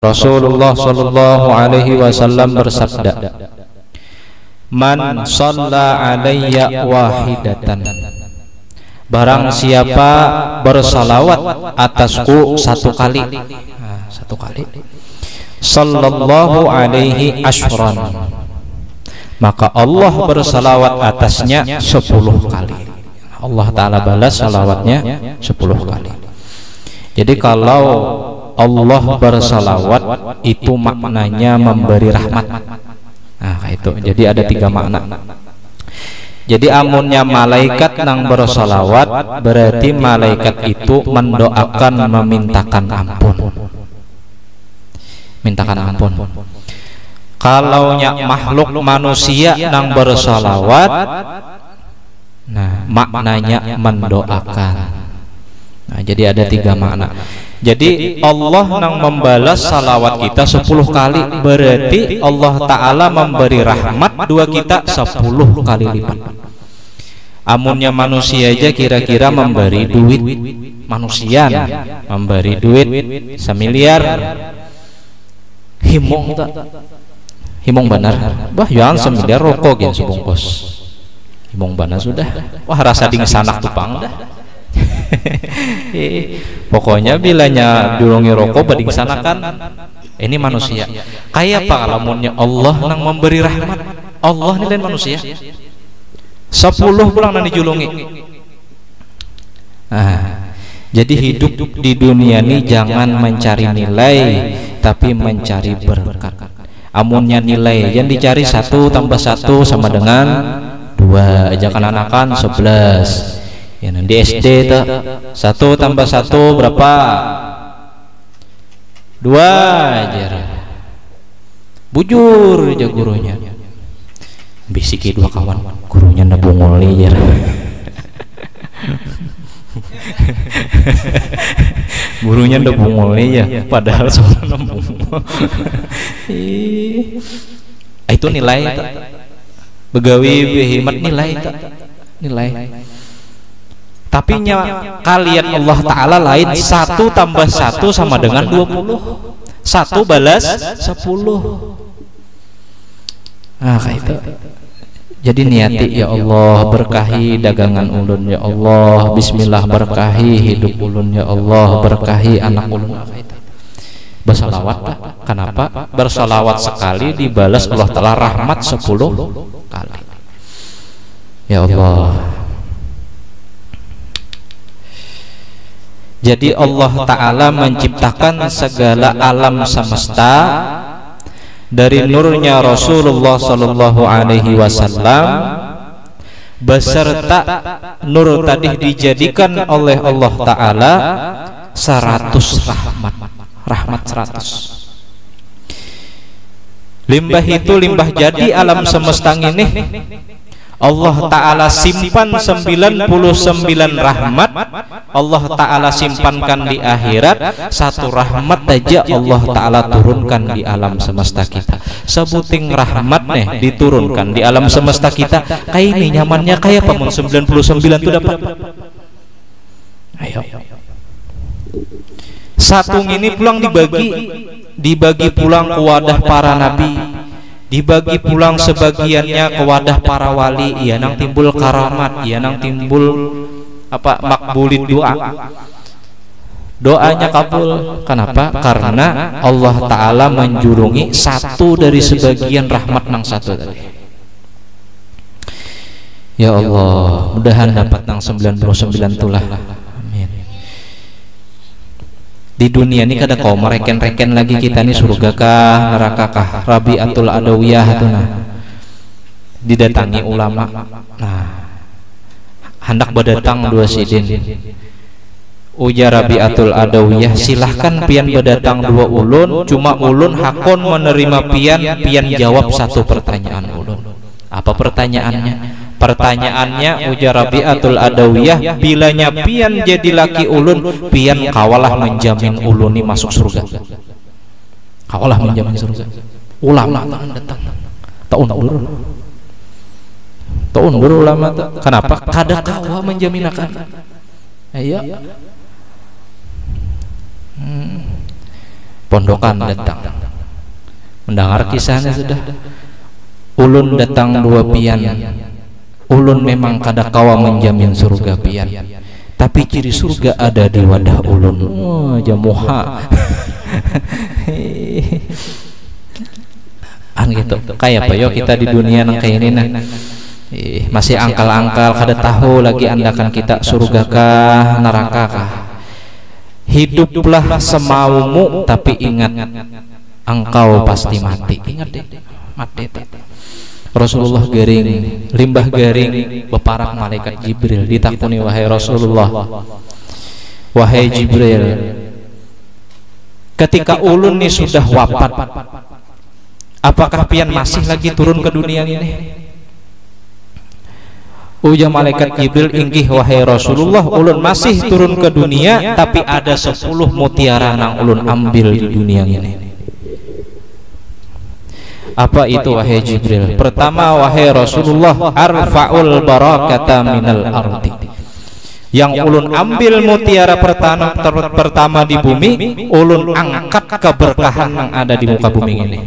Rasulullah sallallahu alaihi wasallam bersabda, "Man shalla alayya wahidatan." Barang siapa bersalawat atasku satu kali, satu kali, sallallahu alaihi asyran, maka Allah bersalawat atasnya 10 kali. Allah Ta'ala balas salawatnya 10 kali. Jadi kalau Allah bersalawat itu maknanya memberi rahmat. Nah itu, jadi ada 3 makna. Jadi amunnya malaikat nang bersalawat berarti malaikat itu mendoakan, memintakan ampun, mintakan ampun. Kalau makhluk manusia nang bersalawat, nah maknanya mendoakan. Nah jadi ada 3 makna. Jadi Allah nang membalas salawat kita 10 kali, berarti Allah Ta'ala memberi rahmat dua kita 10 kali lipat. Amunnya manusia aja kira-kira memberi duit, manusia memberi duit 1 miliar, himong tak? Himong benar, bah yang 1 miliar rokok yang sebungkus. Himong benar sudah, wah rasa ding sanak tupang dah. Pokoknya bilanya julungi rokok bading sanakan, ini manusia. Kayak apa kalamunnya Allah nang memberi rahmat, Allah nilai manusia 10 pulang nang dijulungi. Nah, jadi hidup di dunia ini jangan mencari nilai, tapi mencari berkat. Amunnya nilai yang dicari 1 tambah 1 sama dengan 2, aja kan anakan 11. Ya, di SD tuh 1 tambah 1 berapa? 2 aja. Bujur aja gurunya. Bisiki 2 kawan, gurunya nebungoli aja. Gurunya nebungoli ya, padahal soal nembung. Itu nilai tak? Begawi behemat nilai tak? Nilai. Tapi kalian Allah Ta'ala lain, 1 tambah 1 sama dengan 20, 1 balas 10. Nah kayak itu. Jadi niati, ya Allah berkahi dagangan ulun, ya Allah bismillah berkahi hidup ulun, ya Allah berkahi anak ulun. Bersalawat lah. Kenapa? Bersalawat sekali dibalas Allah Ta'ala rahmat 10 kali. Ya Allah. Jadi Allah Ta'ala menciptakan segala alam semesta dari nurnya Rasulullah Sallallahu Alaihi Wasallam, beserta nur tadi dijadikan oleh Allah Ta'ala 100 rahmat, rahmat 100. Limbah itu limbah jadi alam semesta ini Allah Ta'ala simpan 99 rahmat, Allah Ta'ala simpankan di akhirat, 1 rahmat aja Allah Ta'ala turunkan di alam semesta kita. Sebuting rahmat nih diturunkan di alam semesta kita, kayak ini nyamannya kayak apa? 99 itu dapat. Ayo. 1 ini pulang dibagi pulang ke wadah para nabi, dibagi pulang sebagiannya ke wadah para wali, iya nang timbul karamat, iya nang timbul apa makbulid doa, doanya kabul. Kenapa? Karena Allah Ta'ala menjurungi 1 dari sebagian rahmat nang 1 tadi. Ya Allah, mudahan dapat nang 99 tulah. Di dunia ini kada kau mereken-reken lagi kita nih surga kah neraka kah, Rabi'atul Adawiyah itu nah didatangi ulama. Nah hendak berdatang 2 sidin, ujar Rabi'atul Adawiyah, silahkan pian berdatang 2 ulun, cuma ulun hakon menerima pian jawab 1 pertanyaan ulun. Apa pertanyaannya? Pertanyaannya, ujar Rabi'atul Adawiyah, bilanya pian jadi laki ulun, pian kawalah menjamin uluni masuk surga. Kawalah menjamin surga. Ulama datang tak undur ulama tak. Kenapa? Kada kawa menjaminakan. Ayo. pondokan datang mendengar kisahnya sudah. Ulun datang dua pian, ulun memang kada kawa menjamin surga pian, tapi ciri surga ada di wadah ulun. Oh, jamuha. An gitu. Kayak apa yo kita di dunia nang kayak ini nah. Masih angkal-angkal kada tahu lagi andakan kita surga kah neraka kah. Hiduplah semaumu tapi ingat engkau pasti mati. Ingat deh, mati. Rasulullah garing, limbah garing beparak malaikat Jibril ditakuni, wahai Rasulullah, wahai Jibril, ketika ulun nih sudah wafat, apakah pian masih lagi turun ke dunia ini? Ujar malaikat Jibril, inggih wahai Rasulullah, ulun masih turun ke dunia, tapi ada 10 mutiara nang ulun ambil di dunia ini. Apa itu wahai Jibril? Pertama, wahai Rasulullah, arfa'ul barakata minal ardi. Yang ulun ambil mutiara pertama di bumi, ulun angkat keberkahan yang ada di muka bumi ini.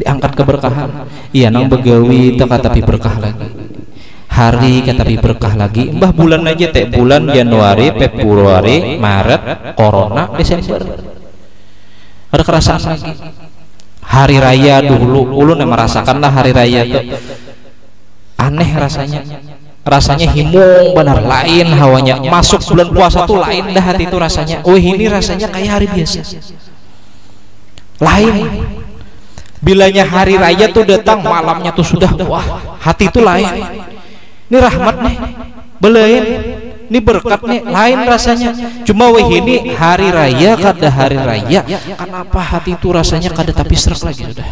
Diangkat keberkahan. Iya, nang begawi teka tapi berkah lagi. Hari katapi berkah lagi. Mbah bulan aja teh, bulan Januari, Februari, Maret, Corona, Desember. Ada kerasaan lagi. Hari raya dulu ulun merasakanlah hari raya itu aneh rasanya himung benar, lain hawanya. Masuk bulan puasa tuh lain dah hati itu rasanya. Oh, ini rasanya kayak hari biasa, lain. Bilanya hari raya tuh datang malamnya tuh sudah wah, hati itu lain. Ini rahmat nih, belain ini berkat nih, lain rasanya. Cuma weh ini hari raya kada hari raya, kenapa hati itu rasanya kada tapi serak lagi sudah.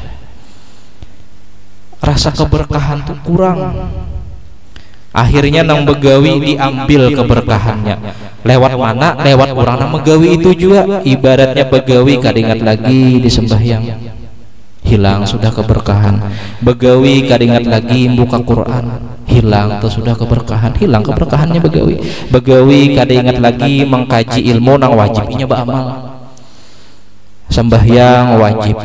Rasa keberkahan tuh kurang. Akhirnya nang begawi diambil keberkahannya. Lewat mana? Lewat orang nang begawi itu juga. Ibaratnya begawi kada ingat lagi di sembahyang, hilang sudah keberkahan. Begawi kada ingat lagi buka Quran, hilang tuh sudah keberkahan, hilang keberkahannya begawi. Begawi kada ingat lagi mengkaji ilmu nang wajibnya beramal. Sembahyang wajib,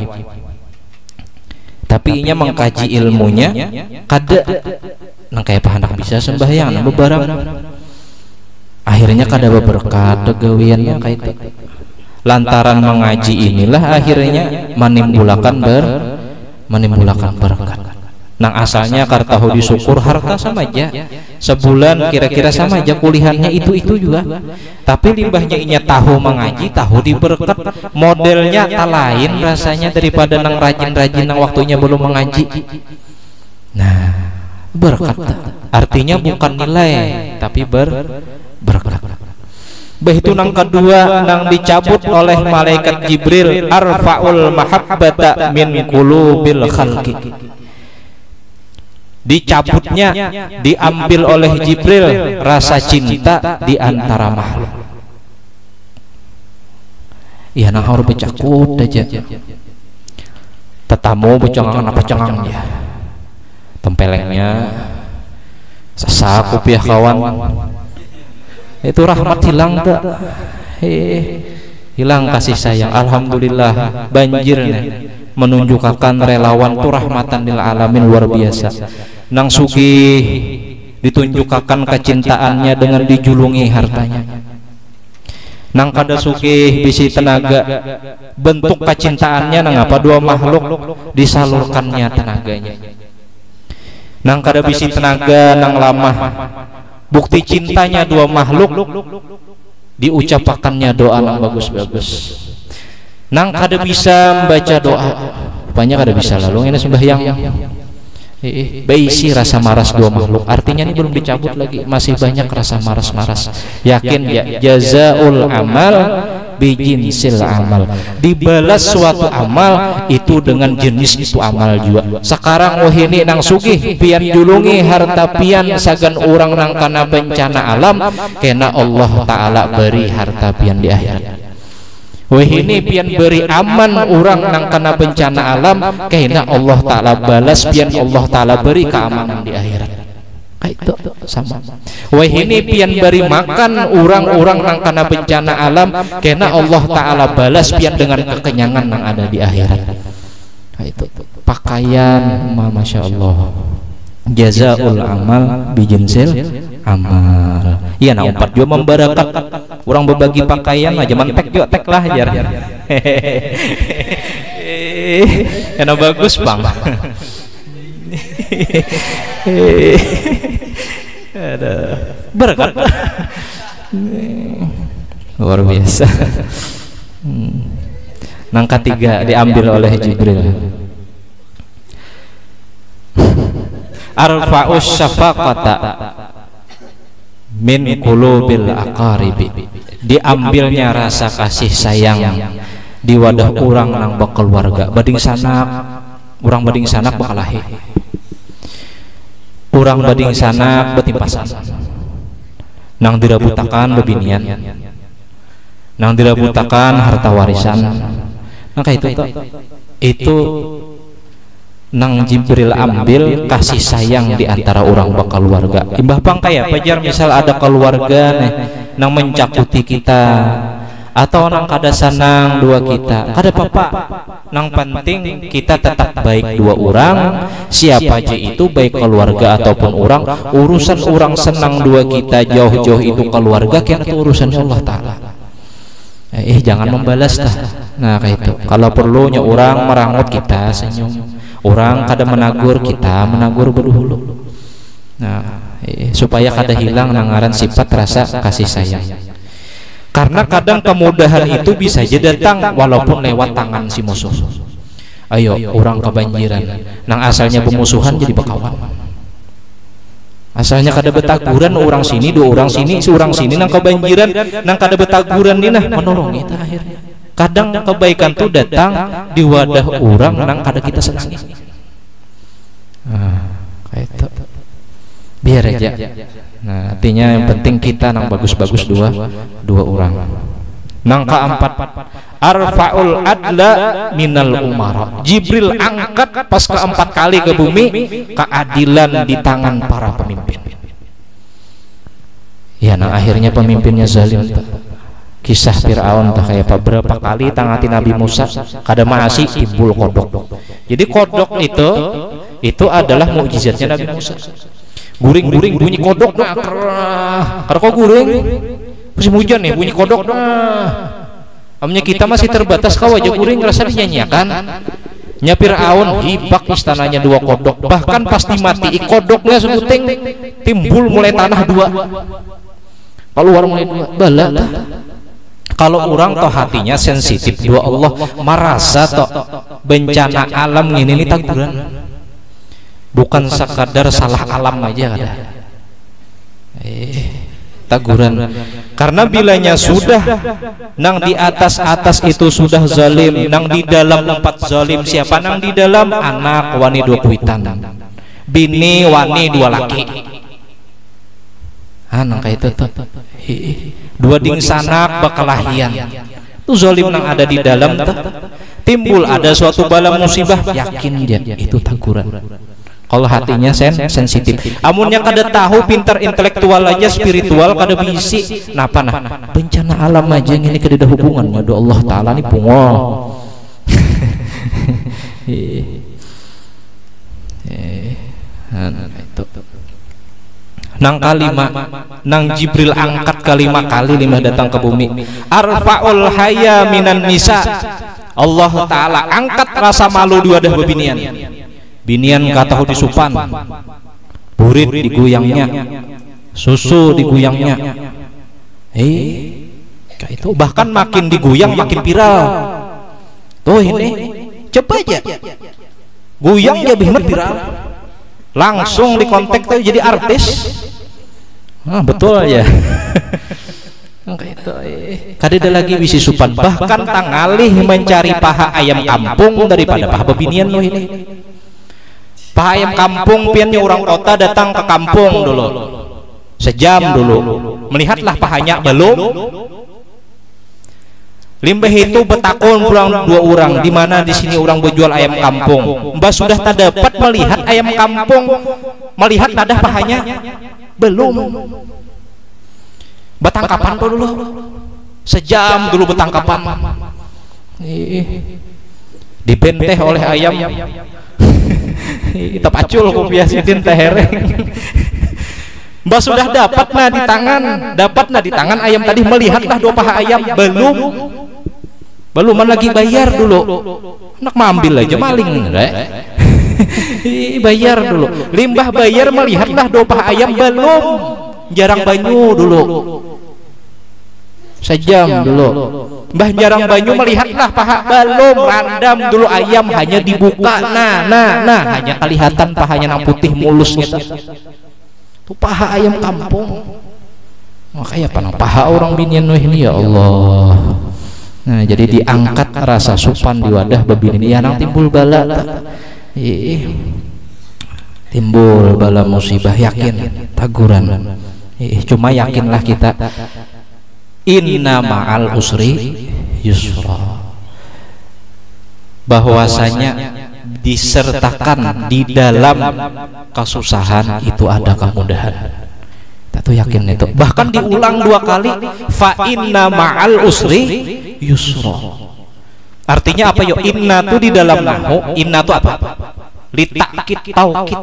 tapi inya mengkaji ilmunya kada nang kayak pahandak bisa sembahyang nang bebarang. Akhirnya kada berberkat begawiannya kayak itu. Lantaran mengaji inilah akhirnya menimbulkan berkat. Nang asalnya kartahu disyukur harta sama aja, sebulan kira-kira sama aja kuliahnya itu juga. Tapi limbahnya inya tahu mengaji, tahu diberkat, modelnya tak lain rasanya daripada nang rajin-rajin nang waktunya belum mengaji. Nah, berkat artinya bukan nilai tapi berkat. Begitu nang kedua nang dicabut oleh malaikat Jibril, arfa'ul mahabbata min qulubil khalqi. Dicabutnya, diambil oleh Jibril rasa cinta di antara makhluk. Iya, nang harus becakut aja. Tetamu becengangan apa cengangnya, tempelengnya sesakup ya kawan. Itu rahmat hilang tak? Hilang kasih sayang. Alhamdulillah banjirnya menunjukkan relawan tu rahmatan lil alamin luar biasa. Nang sugih ditunjukkan kecintaannya dengan dijulungi hartanya. Nang kada sugih bisi tenaga, bentuk kecintaannya nang apa dua makhluk disalurkannya tenaganya. Nang kada bisi tenaga nang lamah, bukti cintanya dua makhluk diucapkannya doa yang bagus-bagus. Nang kada bisa membaca doa, banyak kada bisa lalu ini sembahyang. Baisi rasa maras dua makhluk, artinya ini belum dicabut lagi, masih banyak rasa maras-maras. Yakin ya, jazaul amal bijinsil amal, dibalas suatu amal itu dengan jenis itu amal juga. Sekarang wahini nang sugih pian julungi harta pian sagan orang nang kana bencana alam, kena Allah Ta'ala beri harta pian di akhirat. Wahini pian beri aman orang nang kana bencana alam, kena Allah Ta'ala balas pian Allah Ta'ala beri keamanan di akhirat. Kayak itu. sama. Wah ini pian bari makan orang-orang nang kana bencana alam, kena Allah Ta'ala balas pian dengan kekenyangan yang ada di akhirat. Nah, itu pakaian, masya Allah, jazaul amal bijinsil amal. Iya, nah umpat juga membarakat orang berbagi pakaian aja mantek juga tek lah jar. Enak bagus bang. Ada berkat luar biasa. Nang ketiga diambil oleh Jibril. Arfa'us syafaqata min qulubil aqaribi. Diambilnya rasa kasih sayang di wadah orang nang berkeluarga. Bading sanak, orang bading sanak bakalahi. Orang bading sanak betimpasan. Nang dirabutakan bebinian. Nang dirabutakan harta warisan. Maka itu nang Jibril ambil kasih sayang di antara orang berkeluarga. Imbah pangkaya pajar misal ada keluarga nih nang mencakuti kita atau nang kada sanang dua kita kada papa, nang penting kita tetap baik dua orang, siapa aja itu baik keluarga ataupun orang, urusan orang senang dua kita jauh-jauh itu keluarga kena itu urusannya Allah Ta'ala. Jangan membalas dah. Nah kayak itu kalau perlunya orang merangut kita senyum, orang kada menagur kita menagur berhulu. Nah supaya kada hilang nangaran sifat rasa kasih sayang. Karena kadang kemudahan itu bisa aja datang walaupun lewat tangan si musuh. Ayo orang kebanjiran, nang asalnya pemusuhan jadi bekawan. Asalnya kada betaguran orang sini dua orang sini seorang sini nang kebanjiran nang kada betaguran ini nah menolong kita akhirnya. Kadang kebaikan itu datang di wadah orang nang kada kita senangi. Kayak itu. Biar aja. Nah, artinya yang penting kita nang bagus-bagus dua orang. Nang keempat, arfaul adla minal umara. Jibril angkat pas keempat kali ke bumi keadilan di tangan para pemimpin. Ya, nah akhirnya pemimpinnya zalim. Kisah Fir'aun tak kayak apa berapa kali tangati Nabi Musa kada masih timbul kodok. Jadi kodok itu adalah mukjizatnya Nabi Musa. Guring-guring bunyi kodok nah karena kok guring musim hujan nih bunyi kodok nah amnya kita masih terbatas kau aja guring rasa dinyanyiakan nya Fir'aun hibak istananya dua kodok bahkan pasti mati kodoknya sebuting timbul mulai tanah dua keluar mulai dua bala kalau orang toh hatinya sensitif dua Allah merasa toh bencana alam ini taguran bukan sekadar salah alam aja kada. Taguran. Karena bilanya sudah nang di atas itu sudah zalim, nang di dalam tempat zalim siapa nang di dalam anak wani dua kuitan. Bini wani dua laki. Nang kayak itu tuh. Dua ding sanak bakalahian. Itu zalim nang ada di dalam tuh. Timbul ada suatu bala musibah yakin dia itu taguran. Kalau hatinya sensitif, amunnya kada tahu pintar intelektual aja spiritual kada bisi napa nah bencana alam aja ini kada ada hubungannya do Allah Ta'ala nih bungo. Nang kalima nang Jibril angkat kalima kali lima datang ke bumi arfaul haya minan nisa. Allah Ta'ala angkat rasa malu dua dah bebinian. Binian katahu disupan, burit diguyangnya, susu diguyangnya. Kayak itu bahkan makin diguyang makin viral. Tuh ini coba aja guyang jadi viral, langsung dikontak tuh jadi artis. Betul aja. Kada ada lagi bisi supan bahkan tangalih mencari paha ayam kampung daripada paha bebinian loh ini. Paha ayam kampung piannya orang kota datang ke kampung dulu sejam dulu melihatlah pahanya belum limbah itu betakon pulang dua orang di mana di sini orang berjual ayam kampung mbak sudah tak dapat melihat ayam kampung melihat nadah pahanya Belum. Betangkapan tuh dulu. Sejam dulu betangkapan. Dibenteh oleh ayam. Tepacul kopiah sidin tehereng. Mbak sudah dapat nah di tangan ayam tadi, melihatlah 2 paha ayam. Belum lagi bayar dulu. Nak mambil aja maling, bayar dulu. Limbah bayar, melihatlah 2 paha ayam. Belum, jarang banyu dulu. Sejam dulu. Mbah jarang banyu, melihatlah paha. Belum, randam dulu ayam, hanya dibuka. Nah, hanya kelihatan pahanya nang putih mulus gitu. Tuh paha ayam kampung. Makanya panang paha orang binian ini ya Allah. Nah, jadi diangkat rasa supan di wadah babin ini. Ya nang timbul bala. Timbul bala musibah, yakin taguran. Cuma yakinlah kita, inna ma'al usri yusra, bahwasanya disertakan di dalam kesusahan itu ada kemudahan. Kita tuh yakin itu. Bahkan diulang 2 kali, fa inna ma'al usri yusra. Artinya apa yo? Inna tuh di dalam nahu, inna tuh apa? Litakid, taukid.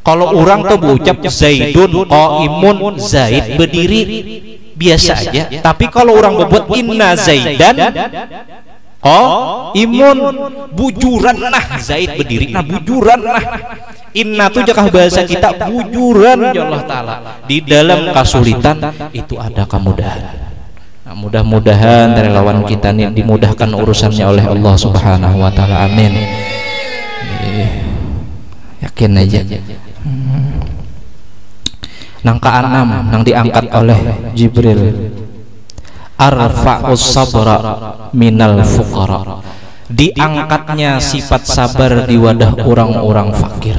Kalau orang tuh berucap Zaidun qaimun, Zaid berdiri, biasa aja. Tapi kalau orang berbuat inna Zaidan qaimun, bujuran nah Zaid berdiri, nah bujuran nah. Inna tuh jakah bahasa kita bujuran ya Allah Ta'ala. Di dalam kesulitan itu ada kemudahan. Nah, mudah-mudahan dari lawan kita nih dimudahkan urusannya oleh Allah Subhanahu wa Ta'ala. Amin. Yakin aja. Nang ke-6 nang diangkat oleh Jibril, arfa'us sabra minal fuqara, diangkatnya sifat sabar di wadah orang-orang fakir.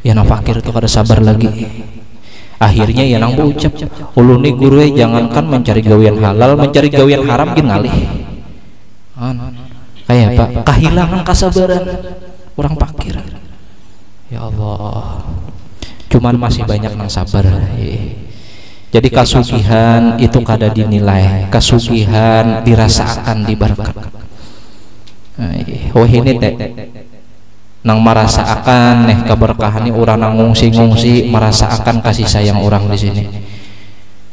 Ya nang fakir itu kada sabar lagi. Akhirnya ya nang berucap, uluni guru jangankan mencari gawian halal, mencari gawian haram gin ngalih. Kayak apa? Kehilangan kesabaran orang fakir. Ya Allah. Cuman masih banyak nang sabar. Jadi kasugihan itu kada dinilai, kasugihan dirasakan di berkat. Oh ini teh nang merasakan keberkahan ini orang nang ngungsi merasakan kasih sayang orang di sini.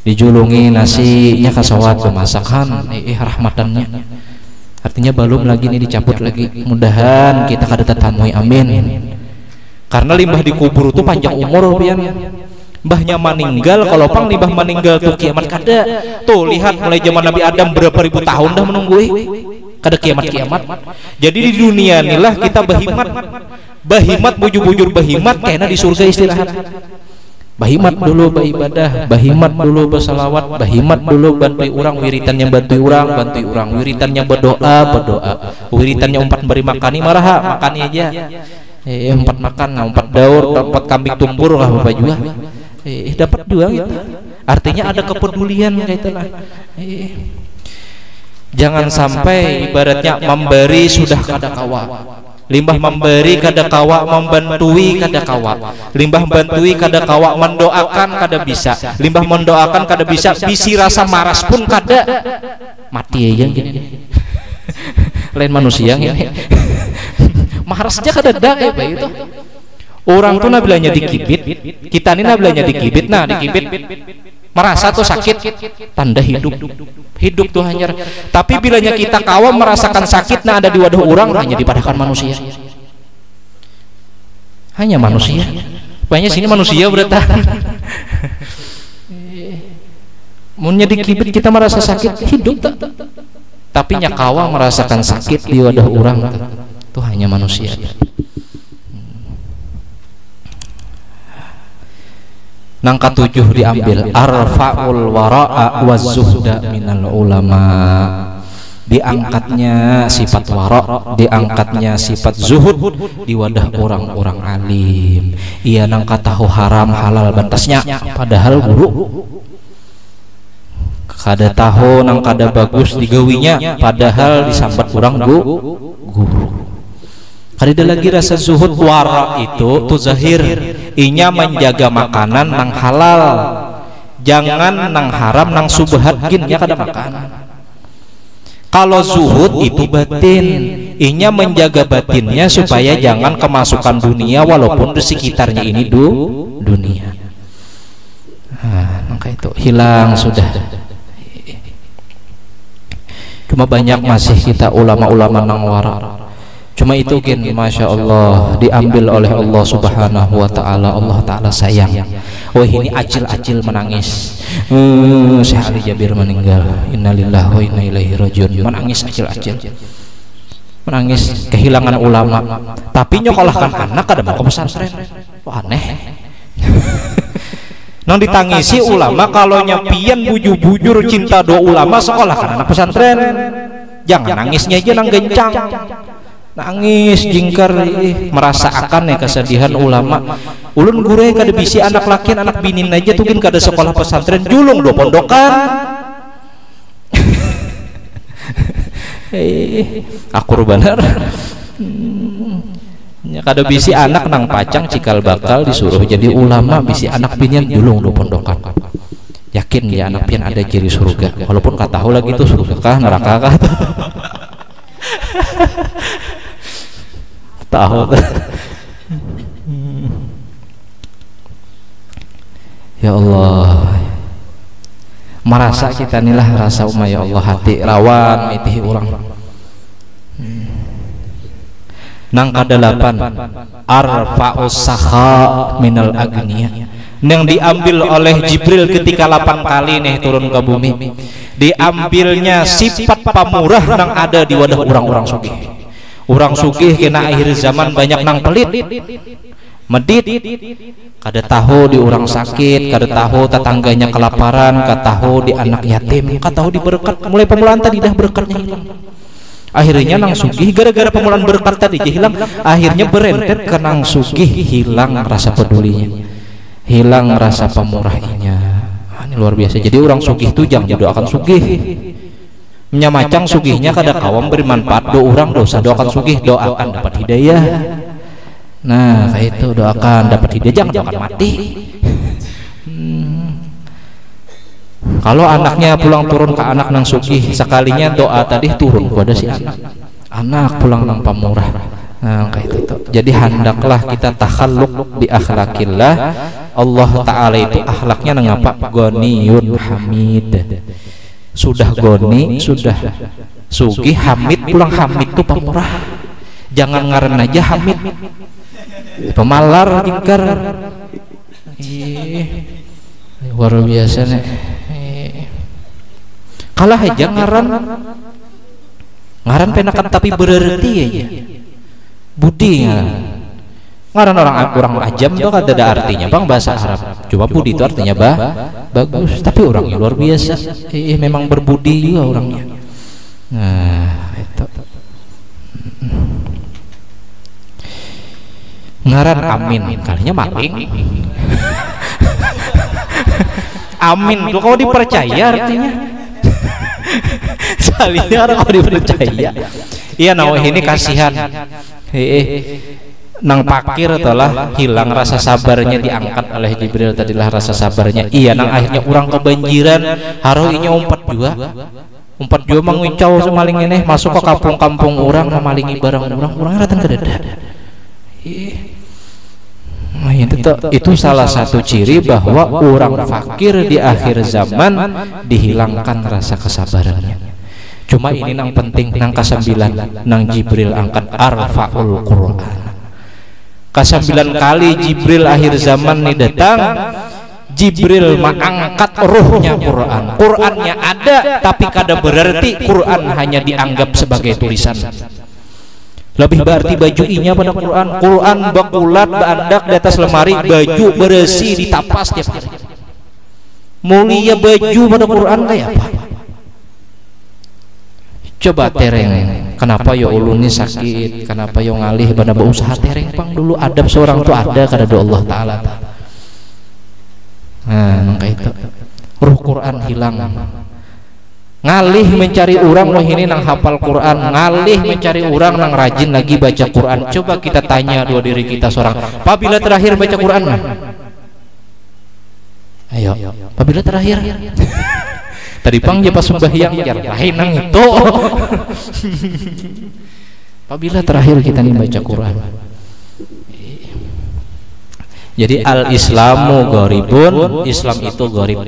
Dijulungi nasinya kasawat pemasakan rahmatannya. Artinya belum lagi nih dicabut lagi. Mudahan kita kada tatamui, amin. Karena limbah dikubur itu panjang umur pian. Mbahnya meninggal, kalau pang limbah meninggal tuh kiamat kada. Tuh lihat mulai zaman Nabi Adam berapa ribu tahun dah menunggu kada kiamat. Jadi di dunia inilah kita bahimat bujur-bujur bahimat kayaknya di surga istirahat. Bahimat dulu beribadah, bahimat dulu bersalawat, bahimat dulu bantu orang, wiritannya bantu orang, wiritannya berdoa, wiritannya umpat beri makani maraha, makani aja. Umpat makan, umpat daur, umpat kambing tumbur lah bapak juga. Dapat juga gitu. Artinya ada kepedulian kayak itulah. Jangan sampai ibaratnya memberi sudah kada kawa, limbah memberi kada kawa, membantui kada kawa, limbah bantui kada kawa, mendoakan kada bisa, limbah mendoakan kada bisa, bisi rasa maras pun kada, mati aja gini. Lain manusia gini. Marasnya kada ada kayak itu. Orang tuh nabilanya dikibit, kita ini nabilanya dikibit, nah dikibit merasa tuh sakit, tanda hidup tuh hanya. Tapi bilanya kita kawan merasakan sakit, nah ada di wadah orang hanya dipadahkan manusia, hanya manusia. Banyak sini manusia bertahan. Munnya dikibit kita merasa sakit, hidup tak. Tapi nyakawa merasakan sakit di wadah orang tuh hanya manusia. Nangka 7 diambil, arfa'ul wara'a waz-zuhda minal ulama, diangkatnya sifat wara', diangkatnya sifat zuhud di wadah orang-orang alim. Ia nangka tahu haram halal batasnya, padahal guru kada tahu nang kada bagus digawinya, padahal disambat orang guru. Kada lagi rasa zuhud wara itu tuh zahir, inya menjaga makanan nang halal, jangan nang haram nang subhat ginnya kada makan. Kalau zuhud itu batin, inya menjaga batinnya supaya jangan kemasukan dunia walaupun di sekitarnya ini dunia. Nah, maka itu hilang sudah. Cuma banyak masih kita ulama-ulama nang wara. Cuma itu kan masya Allah diambil oleh Allah Subhanahu Wa Taala. Allah Taala sayang. Wah ini acil-acil menangis. Syekh Ali Jabir meninggal. Innalillahi wa inna ilaihi rajiun. Menangis acil-acil. Menangis kehilangan ulama. Tapi nyokolahkan anak kada mau ke pesantren. Wah aneh. Nang ditangisi ulama kalau nyapian bujur-bujur cinta do ulama sekolahkan anak pesantren. Jangan nangisnya aja nang gencang. Nangis jingkar merasa akan kesedihan ulama. Ulun gure kada bisi anak laki anak binin aja tuh kan kada sekolah pesantren julung do pondokan. Aku bener. Kada bisi anak nang pacang cikal bakal disuruh jadi ulama, bisi anak binian julung do pondokan. Yakin ya anak pian ada ciri surga walaupun katahu lagi itu surga kah neraka kah. Tahu. Ya Allah, merasa kita inilah rasa ya Allah hati rawan mitih orang. Nang kadalapan arfa'us sakha minal agniya, yang diambil oleh Jibril ketika 8 kali nih turun ke bumi, diambilnya sifat pamurah yang ada di wadah orang-orang sugih. Orang sugih kena akhir zaman banyak nang pelit medit, kada tahu di orang sakit, kada tahu tetangganya kelaparan, kada tahu di anak yatim, kada tahu di berkat. Mulai pemulaan tadi dah berkatnya hilang. Akhirnya nang sugih gara-gara pemulaan berkat tadi hilang, akhirnya berentet ke nang sugih hilang rasa pedulinya, hilang rasa pemurahnya. Ini luar biasa. Jadi orang sugih itu jangan didoakan sugih. Menyamacang sugihnya kada kawam bermanfaat do orang dosa doakan sugih, doakan dapat hidayah. Nah kayak itu doakan dapat hidayah, jangan doakan mati. Kalau anaknya pulang turun ke anak nang sugih, sekalinya doa tadi turun kepada si anak pulang nang pamurah. Nah kayak itu. Jadi hendaklah kita takhalluk bi akhlakillah. Allah Ta'ala itu akhlaknya nang apa? Ghaniyun hamid. Sudah goni, sudah sugih, hamid, pulang hamid tuh pemurah. Jangan ngaren aja hamid, pemalar jingkar. Luar biasa nih. Kalah aja ngaran penakan tapi berarti aja budi ngaran orang ajam tuh kada ada artinya bang bahasa Arab. Coba budi itu artinya bagus, tapi orangnya luar biasa. Memang berbudi juga orangnya. Nah itu ngaran amin, kalinya maling. Amin tuh kalau dipercaya artinya. Salinya orang kalau dipercaya. Iya nah ini kasihan. Nang pakir telah hilang rasa sabarnya, diangkat oleh Jibril tadilah rasa sabarnya. Iya nang akhirnya orang kebanjiran haroinya umpat juga menguncau semaling ini masuk ke kampung-kampung orang memalingi barang orang datang ke dada. Nah, itu salah satu ciri bahwa orang fakir di akhir zaman dihilangkan rasa kesabarannya. Cuma ini nang penting nang ke-9 nang Jibril angkat arfaul Quran. Ke-9 kali Jibril akhir zaman nih datang, Jibril mengangkat ruhnya Quran. Qurannya ada tapi kada berarti Quran hanya dianggap sebagai tulisan. Lebih berarti baju inya pada Quran. Quran bakulat bandak di atas lemari, baju bersih ditapas tiap hari. Mulia baju pada Quran kayak apa? Coba tereng, kenapa yo ulun ini sakit, kenapa yo ngalih pada berusaha tereng pang dulu adab seorang tuh ada kada do Allah Ta'ala. Nah maka itu ruh Quran hilang. ngalih mencari orang wah ini nang hafal Quran, ngalih mencari orang nang rajin lagi baca Quran. Coba kita tanya dua diri kita seorang, apabila terakhir baca Quran mah? Ayo, apabila terakhir? Tadi pang pas sembahyang ya lain nang itu. Apabila terakhir kita nih baca Quran? Jadi al-Islamu gharibun, Islam itu gharib.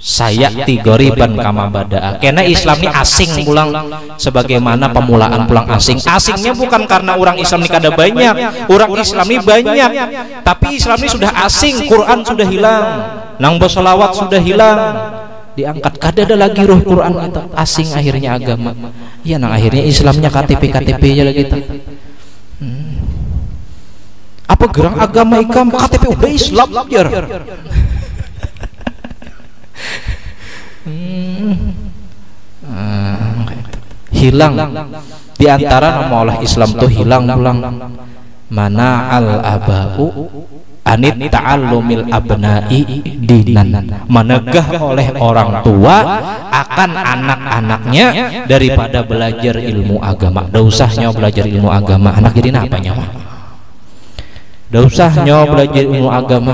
Sayati ghariban kama bada'a. Karena Islam ini asing pulang, sebagaimana pemulaan pulang asing. Asingnya bukan karena orang Islam ini kada banyak, orang Islam ini banyak, tapi Islam ini sudah asing. Quran sudah hilang, nang bersolawat sudah hilang, diangkat kada ada lagi roh Quran itu. Asing akhirnya agama. Ya nang akhirnya Islamnya KTP aja lagi kita. Apa gerang agama ikam KTP udah Islam jar. Hilang di antara nama Allah Islam tuh hilang pulang. Mana al abau anit ta'allumil abna'i dinan, menegah oleh orang tua akan anak-anaknya daripada belajar ilmu agama. Da usahnya belajar ilmu agama, anak jadi apa nyawa? Da usahnya belajar ilmu agama,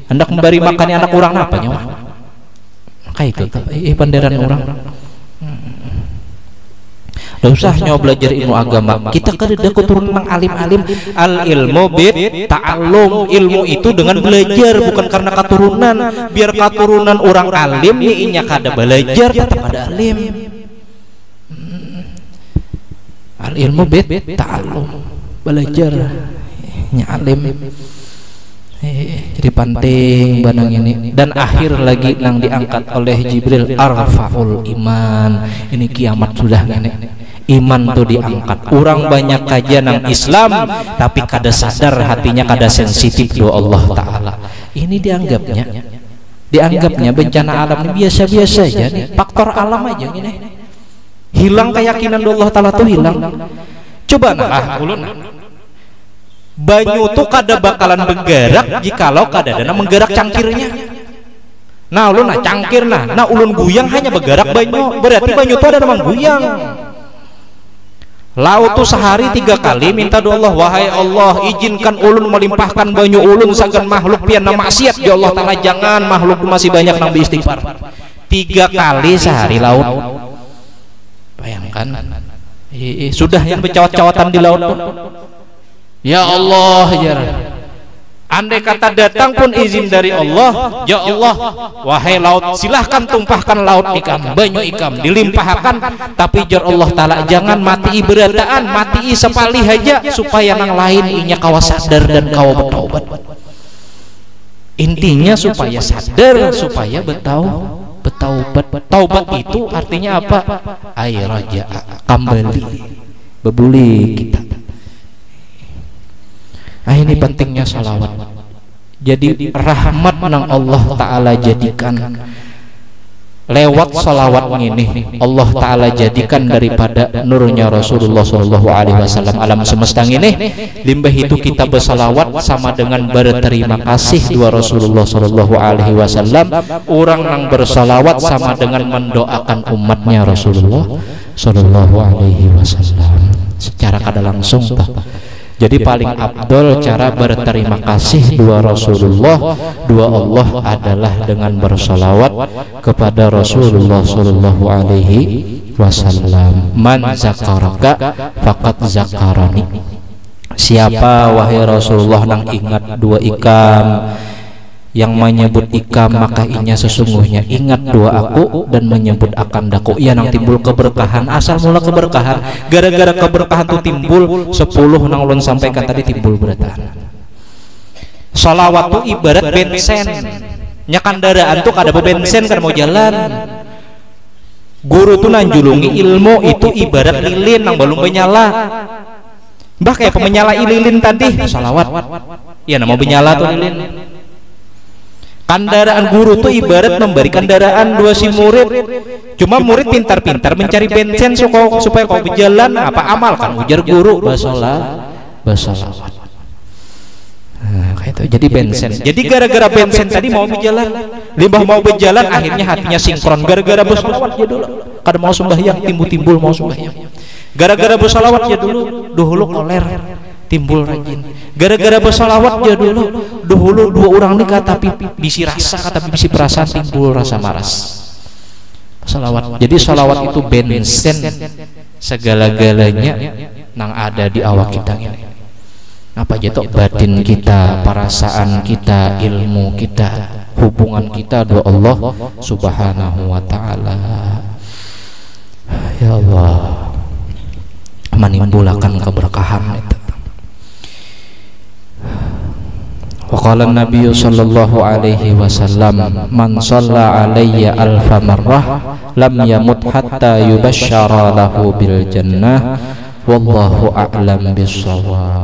hendak memberi makannya anak orang apa nyawa? Kayak itu panderan orang. Tidak usah nyawa belajar ilmu agama. Kita kan ada keturunan alim-alim. Al ilmu bid ta'allum, ilmu itu dengan belajar, bukan karena keturunan. Biar keturunan orang alim inya kada belajar tetap ada alim. Al ilmu bid ta'allum, belajar nya alim. Jadi penting banang ini. Dan akhir lagi nang diangkat oleh Jibril, arfaul iman. Ini kiamat sudah nenek. Iman tuh diangkat. Orang banyak kajian nang Islam tapi kada sadar hatinya, kada sensitif doa Allah Ta'ala. Ini dianggapnya bencana alam ini biasa-biasa aja nih. Faktor alam aja ini. Hilang keyakinan doa Allah Ta'ala tuh hilang. Coba nah ulun, banyu tuh kada bakalan bergerak jikalau kada ada menggerak cangkirnya. Nah ulun cangkir nah ulun guyang hanya bergerak banyu, berarti banyu tuh ada namang guyang. Laut tuh sehari 3 kali minta doa Allah, wahai Allah izinkan ulun melimpahkan banyu ulun sagan makhluk pian na maksiat ya Allah Ta'ala, jangan makhluk masih banyak nang beristighfar. 3 kali sehari laut. Bayangkan sudah yang bercawat-cawatan di laut tuh. Ya Allah ya, andai kata datang pun izin dari Allah, ya Allah wahai laut silahkan tumpahkan laut ikam, banyu ikam dilimpahkan, tapi jar Allah Ta'ala jangan mati berataan, mati sepali aja supaya nang lain inya kawa sadar dan kawa bertaubat. Intinya supaya sadar, supaya bertaubat. Taubat itu artinya apa? Ay raja, kembali bebuli kita. Nah ini pentingnya salawat. Jadi rahmat nang Allah Ta'ala jadikan lewat salawat ini. Allah Ta'ala jadikan daripada nurnya Rasulullah SAW alam semesta ini. Limbah itu kita bersalawat sama dengan berterima kasih dua Rasulullah SAW. Orang yang bersalawat sama dengan mendoakan umatnya Rasulullah SAW secara kada langsung toh. Jadi paling abdol cara berterima kasih dua Rasulullah, dua Allah adalah dengan bersalawat kepada Rasulullah Sallallahu Alaihi Wasallam. Man zakaraka faqad zakarani. Siapa wahai Rasulullah nang ingat dua ikam, yang menyebut ikam maka inya sesungguhnya ingat doa aku dan menyebut akan daku. Ia nang timbul keberkahan, asal mula keberkahan, gara-gara keberkahan tuh timbul 10 nang ulun sampaikan tadi timbul beratan. Salawat tuh ibarat bensin, nya kendaraan tuh kada bensin kan mau jalan. Guru tuh nanjulungi ilmu itu ibarat lilin nang belum menyala. Bah kayak pemenyala lilin tadi salawat. Iya nama menyala tuh lilin. Kendaraan guru tuh ibarat memberi kendaraan dua si murid. Cuma murid pintar-pintar mencari bensin supaya kau berjalan. Apa amal kan ujar guru basolawat. Nah, Itu jadi bensin. Jadi gara-gara bensin tadi mau berjalan, limbah mau berjalan, akhirnya hatinya sinkron. Gara-gara bersolawat ya dulu, kada mau sembahyang timbul-timbul mau sembahyang. Gara-gara bersolawat ya dulu koler timbul rajin. Gara-gara bersolawat ya dulu dua orang nikah tapi bisi rasa, kata bisi perasaan timbul rasa maras. Salawat. Jadi salawat itu bensin segala-galanya nang ada di awak kita ini. Apa aja tuh batin kita, perasaan kita, ilmu kita, hubungan kita dengan Allah Subhanahu wa taala. Ya Allah, menimbulkan keberkahan itu. Wa qala an-nabiy sallallahu alaihi wasallam, man shalla alayya alfa marrah lam yamut hatta yubashshara lahu bil jannah wallahu a'lam bis-shawab.